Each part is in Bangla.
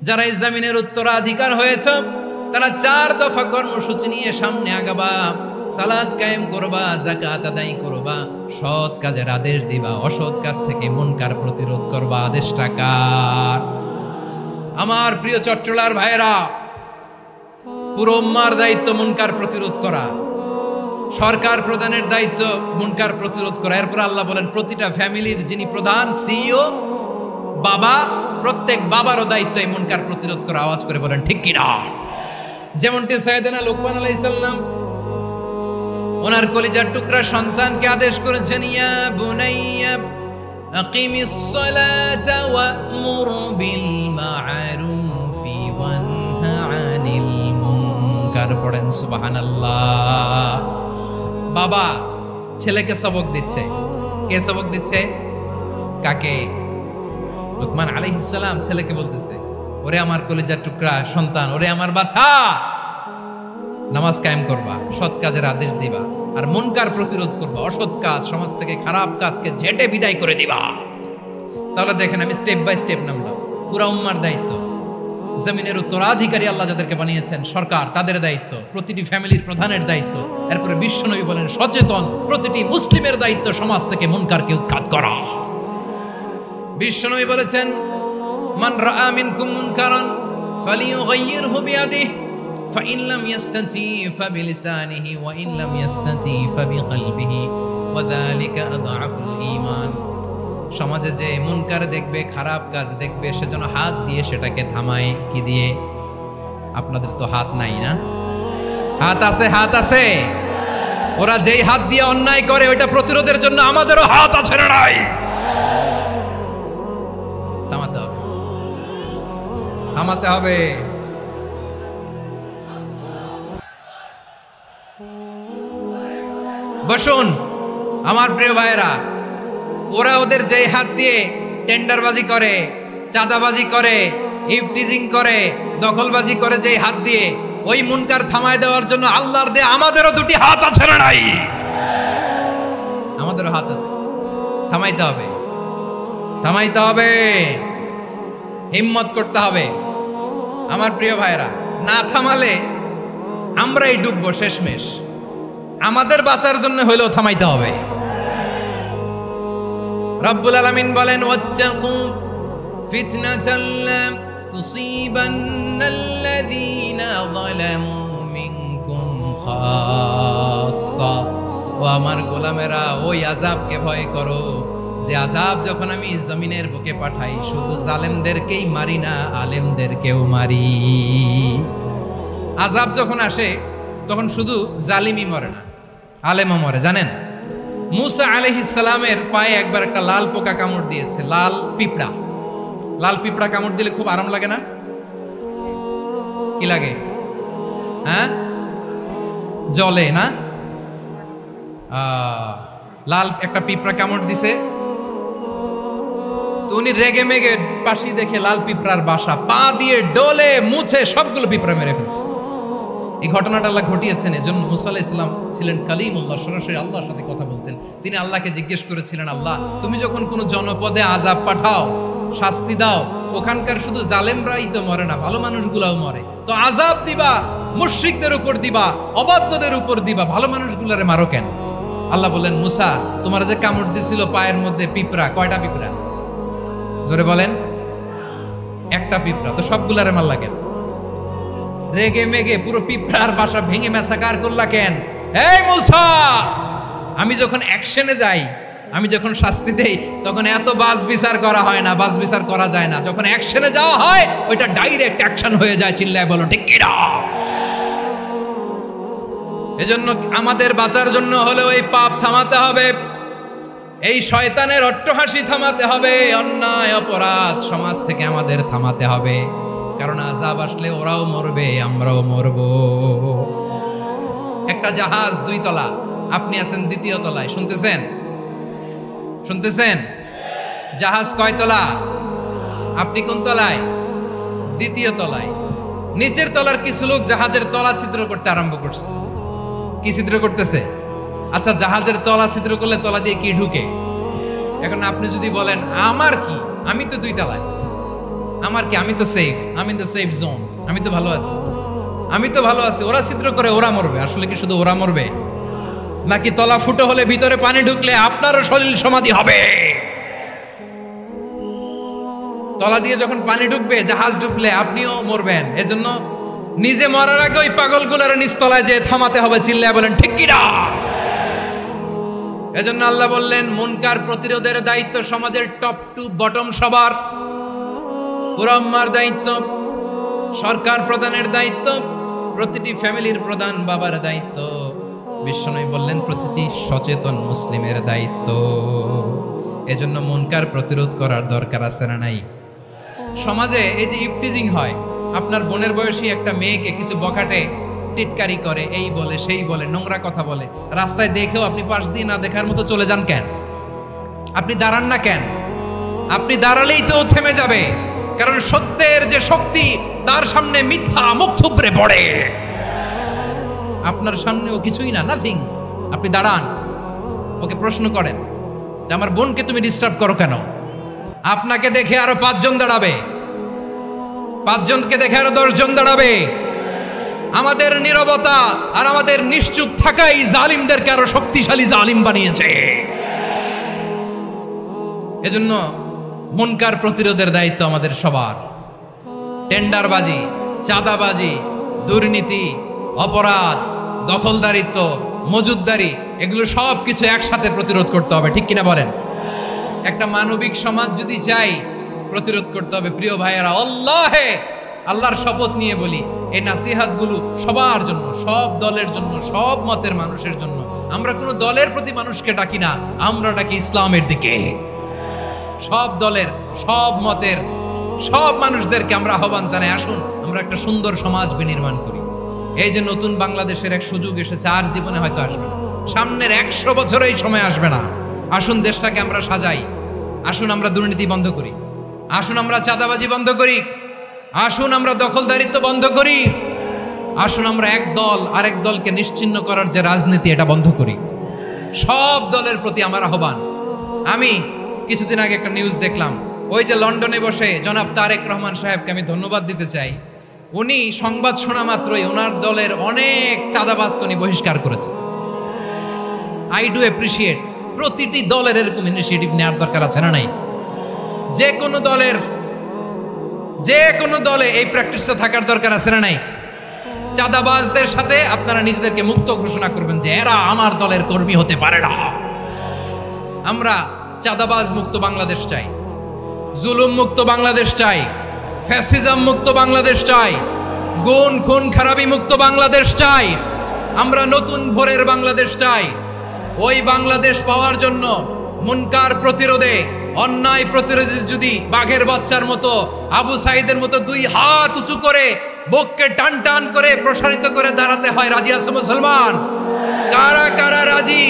যারা এই জমিনের উত্তরাধিকার হয়েছে তারা 4 দফা কর্মসূচি নিয়ে সামনে আগাবা। সালাত কায়েম করবা, যাকাত আদায় করবা, সৎ কাজের আদেশ দিবা, অসৎ কাজ থেকে মুনকার প্রতিরোধ করবা। আদেশটা কার? আমার প্রিয় চট্টলার ভাইয়েরা, পুরো উম্মার দায়িত্ব মুনকার প্রতিরোধ করা, সরকার প্রধানের দায়িত্ব মুনকার প্রতিরোধ করা। এরপর আল্লাহ বলেন প্রতিটা ফ্যামিলির যিনি প্রধান সিইও বাবা, প্রত্যেক বাবারও দায়িত্ব এই মুনকার প্রতিরোধ করা। আওয়াজ করে বলেন ঠিক কি না? যেমনটি সাইয়েদনা লুকমান আলাইহিস সালাম ওনার কলিজার টুকরা সন্তানকে আদেশ করেছেন, ইয়া বুনাইয়া আকিমিস সালাতা ওয়া'মুর বিল মা'রুফি ওয়ানহা আনিল মুনকার। পড়েন সুবহানাল্লাহ। বাবা ছেলেকে সবক দিচ্ছে। কে সবক দিচ্ছে? কাকে? লুকমান আলাইহিস সালাম ছেলেকে বলতেছে, ওরে আমার কলিজার টুকরা সন্তান, ওরে আমার বাছা, নামাজ কায়েম করবা, সৎ কাজের আদেশ দিবা, আর মুনকার প্রতিরোধ করবা, অসৎ কাজ, সমাজ থেকে খারাপ কাজকে ঝেঁটে বিদায় করে দিবা। তাহলে দেখেন আমি স্টেপ বাই স্টেপ নামলাম। পুরা উম্মার দায়িত্ব, জমিনের উত্তরাধিকারী আল্লাহ যাদেরকে বানিয়েছেন সরকার, তাদের দায়িত্ব, প্রতিটি ফ্যামিলির প্রধানের দায়িত্ব। এরপরে বিশ্বনবী বলেন সচেতন প্রতিটি মুসলিমের দায়িত্ব সমাজ থেকে মুনকারকে উৎখাত করা। বিশ্বনবী বলেছেন, মান রাআ মিনকুম মুনকারান ফালিয়ুগাইয়িরহু বিয়াদিহি ফাইন লাম ইয়াস্তাতি ফাবিলিসানিহি ওয়া ইন লাম ইয়াস্তাতি ফাবিকলবিহি ওয়া যালিকা আযআফুল ঈমান। সমাজে যে মুনকার দেখবে, খারাপ কাজ দেখবে, সেজন্য হাত দিয়ে সেটাকে থামায়। কি দিয়ে? আপনাদের তো হাত নাই না? হাত আছে, হাত আছে। ওরা যেই হাত দিয়ে অন্যায় করে ওইটা প্রতিরোধের জন্য আমাদেরও হাত আছে না নাই? থামাতে হবে, থামাতে হবে। বসুন আমার প্রিয় ভাইয়েরা, ওরা ওদের যেই হাত দিয়ে টেন্ডারবাজি করে, চাঁদাবাজি করে, ইফটিজিং করে, দখলবাজি করে, যেই হাত দিয়ে, ওই মুনকার থামায় দেওয়ার জন্য আল্লাহর দেয়া আমাদেরও দুটি হাত আছে না নাই? আমাদেরও হাত আছে। থামাইতে হবে, থামাইতে হবে, হিম্মত করতে হবে। আমার প্রিয় ভাইয়েরা, না থামালে আমরাই ডুববো শেষমেশ। আমাদের বাঁচার জন্য হইলেও থামাইতে হবে। রব্বুল আলামিন বলেন, ওয়াত্তাকু ফিতনাতাল লা তুসিবান্নাল্লাযীনা যালামু মিনকুম খাসসা। ও আমার গোলামেরা, ওই আযাবকে ভয় করো যে আযাব যখন আমি জমিনের বুকে পাঠাই শুধু জালেমদেরকেই মারি না, আলেমদেরকেও মারি। আযাব যখন আসে তখন শুধু জালিমই মরে না, আলেমও মরে। জানেন, মুসা আলাইহিস সালামের পায়ে একবার একটা লাল পোকা কামড় দিয়েছে, লাল পিঁপড়া। লাল পিঁপড়া কামড় দিলে খুব আরাম লাগে না? কি লাগে? হ্যাঁ, জ্বলে না? লাল একটা পিঁপড়া কামড় দিছে, তো উনি রেগে মেগে পাশি দেখে লাল পিঁপড়ার বাসা, পা দিয়ে ডলে মুছে সবগুলো পিঁপড়া মেরে ফেলছে। এই ঘটনাটা আল্লাহ ঘটিয়েছেন। এজন্য মুসা আলাইহিস সালাম ছিলেন কালিমুল্লাহ, সরাসরি আল্লাহর সাথে কথা বলতেন। তিনি আল্লাহকে জিজ্ঞেস করেছিলেন, আল্লাহ তুমি যখন কোনো জনপদে আযাব পাঠাও, শাস্তি দাও, ওখানকার শুধু জালেমরাই তো মরে না, ভালো মানুষগুলাও মরে, তো আযাব দিবা মুশরিকদের উপর দিবা, অবাধ্যদের উপর দিবা, ভালো মানুষগুলারে মারো কেন? আল্লাহ বললেন, মুসা তোমার যে কামড় দিছিল পায়ের মধ্যে পিঁপড়া, কয়টা পিঁপড়া? জোরে বলেন। একটা পিঁপড়া, তো সবগুলারে মারলা কেন? রেগে মেগে পুরো পিঁপড়ার বাসা ভেঙে ম্যাসাকার করলা কেন? এই মুসা, আমি যখন অ্যাকশনে যাই, আমি যখন শাস্তি দেই, তখন এত বাস বিচার করা হয় না, বাস বিচার করা যায় না। যখন অ্যাকশনে যাওয়া হয় ওইটা ডাইরেক্ট অ্যাকশন হয়ে যায়। চিল্লায় বলো ঠিক কি না? এজন্য আমাদের বাঁচার জন্য হলেও এই পাপ থামাতে হবে, এই শয়তানের অট্টহাসি থামাতে হবে, অন্যায় অপরাধ সমাজ থেকে আমাদের থামাতে হবে। কারণ আযাব আসলে ওরাও মরবে, আমরাও মরব। একটা জাহাজ 2 তলা, আপনি আছেন 2য় তলায়। শুনতেছেন? শুনতেছেন? জাহাজ কয় তলা? আপনি কোন তলায়? 2য় তলায়। নিচের তলার কিছু লোক জাহাজের তলা ছিদ্র করতে আরম্ভ করছে। কি ছিদ্র করতেছে? আচ্ছা, জাহাজের তলা ছিদ্র করলে তলা দিয়ে কি ঢুকে? এখন আপনি যদি বলেন আমার কি, আমি তো 2 তলায়, আমার কি, আমি তো সেফ, আমি ইন দ্য সেফ জোন, আমি তো ভালো আছি, আমি তো ভালো আছি, ওরা ছিদ্র করে ওরা মরবে। আসলে কি শুধু ওরা মরবে, নাকি তলা ফুটো হলে ভিতরে পানি ঢুকলে আপনারও সলিল সমাধি হবে? তলা দিয়ে যখন পানি ঢুকবে, জাহাজ ডুবলে আপনিও মরবেন। এজন্য নিজে মরার আগে ওই পাগলগুলোর নিচতলায় যে থামাতে হবে, চিল্লায় বলেন ঠিক কি না? এজন্য আল্লাহ বললেন মুনকার প্রতিরোধের দায়িত্ব সমাজের টপ টু বটম সবার। পুরো উম্মার দায়িত্ব, সরকার প্রধানের দায়িত্ব, প্রতিটি ফ্যামিলির প্রধান বাবার দায়িত্ব, বিশ্বনবী বললেন প্রতিটি সচেতন মুসলিমের দায়িত্ব। এজন্য মুনকার প্রতিরোধ করার দরকার আছে না নাই? সমাজে এই যে ইফটিজিং হয়, আপনার বোনের বয়সী একটা মেয়েকে কিছু বখাটে টিটকারি করে, এই বলে সেই বলে, নোংরা কথা বলে, রাস্তায় দেখেও আপনি পাশ দিয়ে না দেখার মতো চলে যান কেন? আপনি দাঁড়ান না কেন? আপনি দাঁড়ালেই তো থেমে যাবে, কারণ সত্যের যে শক্তি তার সামনে মিথ্যা মুখ থুবড়ে পড়ে। আপনার সামনে ও কিছুই না, নাথিং। আপনি দাঁড়ান, ওকে প্রশ্ন করেন যে আমার বোনকে তুমি ডিস্টার্ব করো কেন? আপনাকে দেখে আরো 5 জন দাঁড়াবে, 5 জনকে দেখে আরো 10 জন দাঁড়াবে। আমাদের নীরবতা আর আমাদের নিশ্চুপ থাকাই জালিমদেরকে আরো শক্তিশালী জালিম বানিয়েছে। এজন্য মুনকার প্রতিরোধের দায়িত্ব আমাদের সবার। টেন্ডারবাজি, চাঁদাবাজি, দুর্নীতি, অপরাধ, দখলদারিত্ব, মজুদদারি, এগুলো সব কিছু একসাথে প্রতিরোধ করতে হবে, ঠিক কিনা বলেন? একটা মানবিক সমাজ যদি চাই, প্রতিরোধ করতে হবে। প্রিয় ভাইয়েরা, আল্লাহর শপথ নিয়ে বলি, এই নাসিহাতগুলো সবার জন্য, সব দলের জন্য, সব মতের মানুষের জন্য। আমরা কোনো দলের প্রতি মানুষকে ডাকি না, আমরা ডাকি ইসলামের দিকে। সব দলের, সব মতের, সব মানুষদেরকে আমরা আহ্বান জানাই, আসুন আমরা একটা সুন্দর সমাজ বিনির্মাণ করি। এই যে নতুন বাংলাদেশের এক সুযোগ এসেছে, আর জীবনে হয়তো আসবে না, সামনের 100 বছর এই সময় আসবে না। আসুন দেশটাকে আমরা সাজাই, আসুন আমরা দুর্নীতি বন্ধ করি, আসুন আমরা চাঁদাবাজি বন্ধ করি, আসুন আমরা দখলদারিত্ব বন্ধ করি, আসুন আমরা এক দল আরেক দলকে নিশ্চিহ্ন করার যে রাজনীতি, এটা বন্ধ করি। সব দলের প্রতি আমার আহ্বান। আমি কিছুদিন আগে একটা নিউজ দেখলাম, ওই যে লন্ডনে বসে জনাব তারেক রহমান সাহেবকে আমি ধন্যবাদ দিতে চাই। উনি সংবাদ শোনা মাত্রই ওনার দলের অনেক চাঁদাবাজকে উনি বহিষ্কার করেছে। I do appreciate. প্রতিটি দলের এরকম ইনিশিয়েটিভ নেওয়ার দরকার আছে না নাই? যে কোনো দলে এই প্র্যাকটিসটা থাকার দরকার আছে না নাই? চাঁদাবাজদের সাথে আপনারা নিজেদেরকে মুক্ত ঘোষণা করবেন যে এরা আমার দলের কর্মী হতে পারে না। আমরা চাঁদাবাজ মুক্ত বাংলাদেশ চাই, জুলুম মুক্ত বাংলাদেশ চাই, ফ্যাসিজম মুক্ত বাংলাদেশ চাই, গুণ খুন খারাপি মুক্ত বাংলাদেশ চাই। আমরা নতুন ভোরের বাংলাদেশ চাই। ওই বাংলাদেশ পাওয়ার জন্য মুনকার প্রতিরোধে, অন্যায় প্রতিরোধে যদি বাঘের বাচ্চার মতো, আবু সাইদের মতো 2 হাত উঁচু করে বুককে টান টান করে প্রসারিত করে দাঁড়াতে হয়, রাজি আছো মুসলমান? কারা কারা রাজি?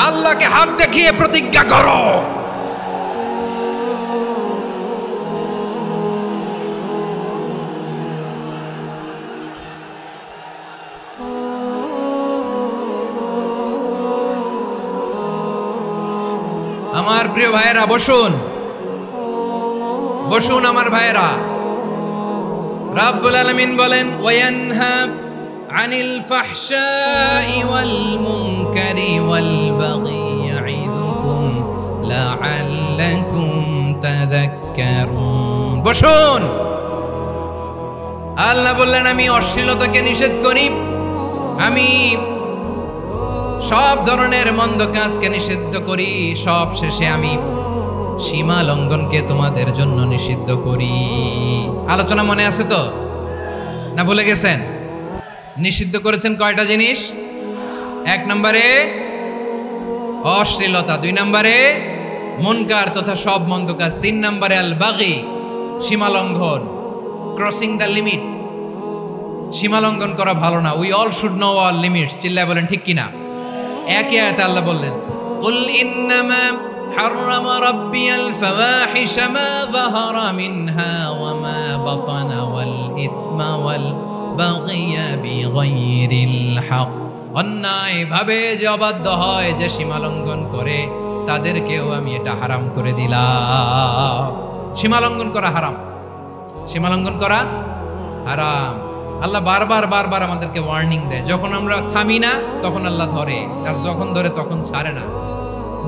আল্লাহকে হাত দেখিয়ে প্রতিজ্ঞা করো। আমার প্রিয় ভাইয়েরা, বসুন বসুন আমার ভাইয়েরা। রাব্বুল আলামিন বলেন, ওয়ায়ানহা আনিল ফাহশাই ওয়াল মুনকারি ওয়াল বাগি ইয়াইদুকুম লাআল্লাকুম তাযাক্কারুন। বসুন। আল্লাহ বললেন, আমি অশ্লীলতাকে নিষেধ করি, আমি সব ধরনের মন্দ কাজকে নিষিদ্ধ করি, সব শেষে আমি সীমা লঙ্ঘনকে তোমাদের জন্য নিষিদ্ধ করি। আলোচনা মনে আছে তো, না ভুলে গেছেন? নিষিদ্ধ করেছেন কয়টা জিনিস? 1 নম্বরে অশ্লীলতা, 2 নম্বরে মুনকার তথা সব মন্দ কাজ, 3 নম্বরে আল বাগি, সীমা লঙ্ঘন, ক্রসিং দ্য লিমিট। সীমা লঙ্ঘন করা ভালো না। We all should know our limits. চিল্লায় বলেন ঠিক কিনা? একই আয়াতে আল্লাহ বললেন, কুল ইন্নামা হাররামা রাব্বিয়াল ফাওয়াহিশা মা যাহারা মিনহা ওয়া মা বাতানা ওয়াল ইসমা ওয়াল বাগিয়া বিগাইরিল হক। অন্যায় ভাবে যে অবাধ্য হয়, যে সীমা লঙ্ঘন করে, তাদেরকেও আমি এটা হারাম করে দিলাম। সীমা লঙ্ঘন করা হারাম। সীমা লঙ্ঘন করা হারাম। আল্লাহ বারবার বারবার আমাদেরকে ওয়ার্নিং দেয়। যখন আমরা থামি না তখন আল্লাহ ধরে, আর যখন ধরে তখন ছাড়ে না।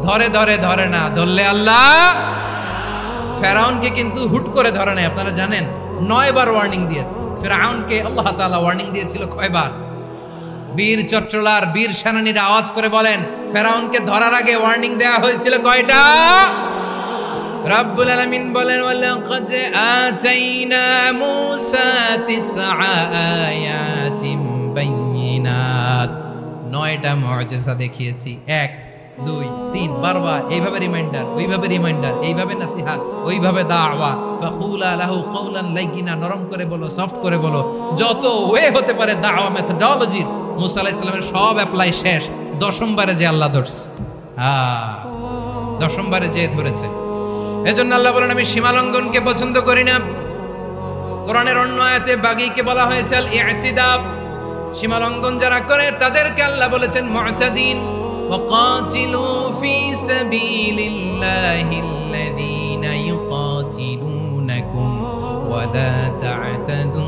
ধরে ধরে ধরে না, ধরলে আল্লাহ। ফেরাউনকে কিন্তু হুট করে ধরে নাই, আপনারা জানেন 9 বার ওয়ার্নিং দিয়েছে। ফেরাউনকে আল্লাহ তাআলা ওয়ার্নিং দিয়েছিল কয়বার? বীর চট্টলার বীর সেনানীরা আওয়াজ করে বলেন, ফেরাউনকে ধরার আগে ওয়ার্নিং দেওয়া হয়েছিল কয়টা? রাব্বুল আলামিন বলেন, ওয়ালাকাদ আতাইনা মূসা 9 আয়াতিন বাইয়িনাত, 9টা মুআজিজা দেখিয়েছি। 1 2 3 বারবার এইভাবে রিমাইন্ডার, ওইভাবে রিমাইন্ডার, এইভাবে নাসিহাত, ওইভাবে দাওয়া। ফাকুলা লাহু কাওলান লাইয়িনা, নরম করে বলো, সফট করে বলো, যত ওয়ে হতে পারে দাওয়া মেথডোলজি। মুসা আলাইহিস সালামের সব অ্যাপ্লাই শেষ। 10ম বারে যে আল্লাহ ধরছে, 10ম বারে যে ধরেছে। এজন্য আল্লাহ বলেন, আমি সীমা লঙ্ঘনকে পছন্দ করি না। কোরআনের অন্য আয়াতে বাগীকে বলা হয়েছে আল ইতিদা, সীমা লঙ্ঘন যারা করে তাদেরকে আল্লাহ বলেছেন মুতাদিন। ওয়াকাতিলু ফি সাবিলিল্লাহিল্লাযীনা ইউকাতিলুনাকুম ওয়া লা তা'তাদু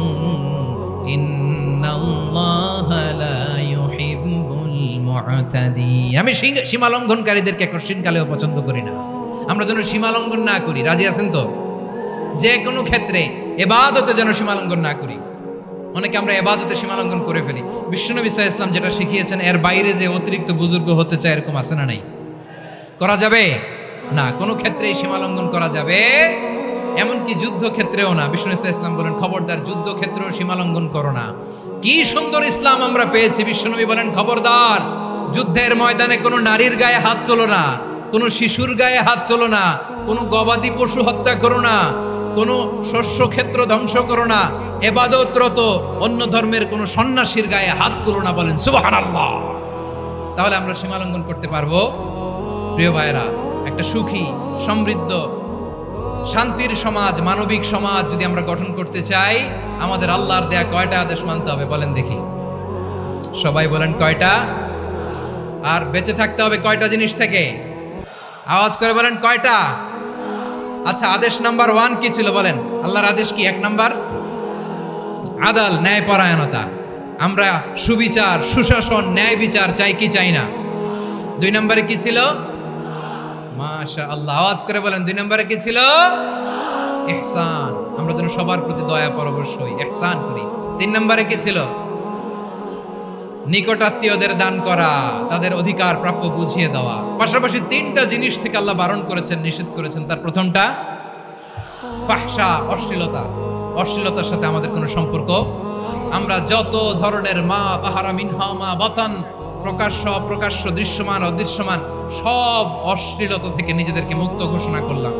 ইন্নাল্লাহা লা ইউহিব্বুল মুতাদিন। আমি সীমা লঙ্ঘনকারীদেরকে কোশ্চিনকালেও পছন্দ করি না। আমরা যেন সীমা লঙ্ঘন না করি। রাজি আছেন তো? যে কোনো ক্ষেত্রে ইবাদতে যেন সীমা লঙ্ঘন না করি। অনেকে আমরা ইবাদতে সীমা লঙ্ঘন করে ফেলি। বিশ্বনবী সাল্লাল্লাহু আলাইহি ওয়াসাল্লাম যেটা শিখিয়েছেন এর বাইরে যে অতিরিক্ত বুজুর্গ হতে চায়, এরকম আছে না নাই? করা যাবে না, কোনো ক্ষেত্রেই সীমা লঙ্ঘন করা যাবে, এমনকি যুদ্ধ ক্ষেত্রেও না। বিশ্বনবী সাল্লাল্লাহু আলাইহি ওয়াসাল্লাম বলেন, খবরদার যুদ্ধ ক্ষেত্রেও সীমা লঙ্ঘন করো না। কি সুন্দর ইসলাম আমরা পেয়েছি। বিশ্বনবী বলেন, খবরদার যুদ্ধের ময়দানে কোনো নারীর গায়ে হাত তোলো না, কোনো শিশুর গায়ে হাত তোলো না, কোনো গবাদি পশু হত্যা করো না, কোনো শস্য ক্ষেত্র ধ্বংস করো না, ইবাদতরত অন্য ধর্মের কোনো সন্ন্যাসীর গায়ে হাত তোলো না। বলেন সুবহানাল্লাহ। তাহলে আমরা সীমা লঙ্ঘন করতে পারবো? প্রিয় ভাইরা, একটা সুখী, সমৃদ্ধ, শান্তির সমাজ, মানবিক সমাজ যদি আমরা গঠন করতে চাই, আমাদের আল্লাহর দেয়া কয়টা আদেশ মানতে হবে বলেন দেখি? সবাই বলেন কয়টা? আর বেঁচে থাকতে হবে কয়টা জিনিস থেকে? আওয়াজ করে বলেন কয়টা? আচ্ছা, আদেশ নাম্বার 1 কি ছিল বলেন? আল্লাহর আদেশ কি? 1 নাম্বার আদাল, ন্যায় পরায়ণতা। আমরা সুবিচার, সুশাসন, ন্যায় বিচার চাই কি চাই না? 2 নম্বরে কি ছিল? মাশাআল্লাহ, আওয়াজ করে বলেন 2 নম্বরে কি ছিল? ইহসান। আমরা যেন সবার প্রতি দয়া পরবশ হই, ইহসান করি। 3 নম্বরে কি ছিল? নিকটাত্মীয়দের দান করা, তাদের অধিকার প্রাপ্য বুঝিয়ে দেওয়া। পাশাপাশি 3টা জিনিস থেকে আল্লাহ বারণ করেছেন, নিষেধ করেছেন। তার প্রথমটা ফাহশা, অশ্লীলতা। অশ্লীলতার সাথে আমাদের কোনো সম্পর্ক। আমরা যত ধরনের মা তাহারা মিনহা মা বাতান, প্রকাশ্য অপ্রকাশ্য, দৃশ্যমান অদৃশ্যমান, সব অশ্লীলতা থেকে নিজেদেরকে মুক্ত ঘোষণা করলাম।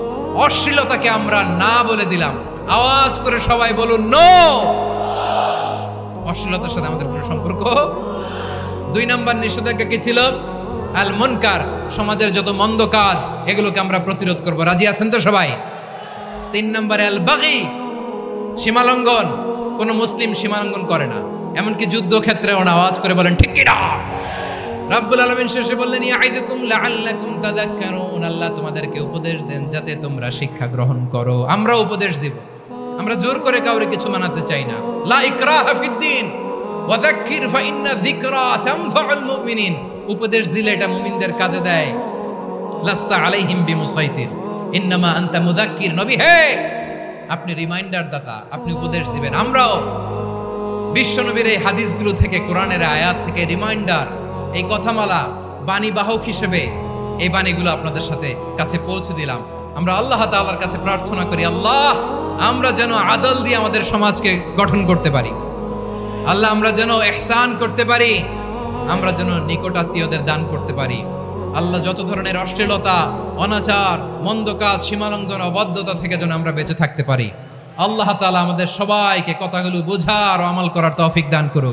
অশ্লীলতাকে আমরা না বলে দিলাম। আওয়াজ করে সবাই বলুন নো। অশ্লীলতার সাথে আমাদের কোনো সম্পর্ক। 2 নম্বর নিষেধাজ্ঞা কি ছিল? আল মুনকার, সমাজের যত মন্দ কাজ এগুলোকে আমরা প্রতিরোধ করব। রাজি আছেন তো সবাই? 3 নম্বরে আল বাগী, সীমালঙ্ঘন। কোন মুসলিম সীমালঙ্ঘন করে না, এমনকি যুদ্ধ ক্ষেত্রেও না। আওয়াজ করে বলেন ঠিক কি না? রাব্বুল আলামিন শেষে বললেন, ইয়াইদুকুম লাআল্লাকুম তাযাক্কারুন। আল্লাহ তোমাদেরকে উপদেশ দেন যাতে তোমরা শিক্ষা গ্রহণ করো। আমরা উপদেশ দেব, আমরা জোর করে কাউরে কিছু মানাতে চাই না। লা ইকরাহা ফিদ্দিন ওয়া যাক্কির ফাইন্না যিকরা তানফাউল মুমিনিন। উপদেশ দিলে এটা মুমিনদের কাজে দেয়। লাস্তা আলাইহিম বিমুসাইতির ইন্নামা আনতা মুযাক্কির। নবী হে, আপনি রিমাইন্ডার দাতা, আপনি উপদেশ দিবেন। আমরাও বিশ্বনবীর এই হাদিসগুলো থেকে, কোরআনের আয়াত থেকে রিমাইন্ডার, এই কথামালা, বাণী বাহক হিসেবে এই বাণীগুলো আপনাদের সাথে কাছে পৌঁছে দিলাম। আমরা আল্লাহ তাআলার কাছে প্রার্থনা করি, আল্লাহ আমরা যেন আদল দিয়ে আমাদের সমাজকে গঠন করতে পারি। আল্লাহ আমরা যেন ইহসান করতে পারি, আমরা যেন নিকটাত্মীয়দের দান করতে পারি। আল্লাহ যত ধরনের অশ্লীলতা, অনাচার, মন্দ কাজ, সীমালঙ্ঘন, অবাধ্যতা থেকে যেন আমরা বেঁচে থাকতে পারি। আল্লাহ তাআলা আমাদের সবাইকে কথাগুলো বোঝার ও আমল করার তৌফিক দান করুক।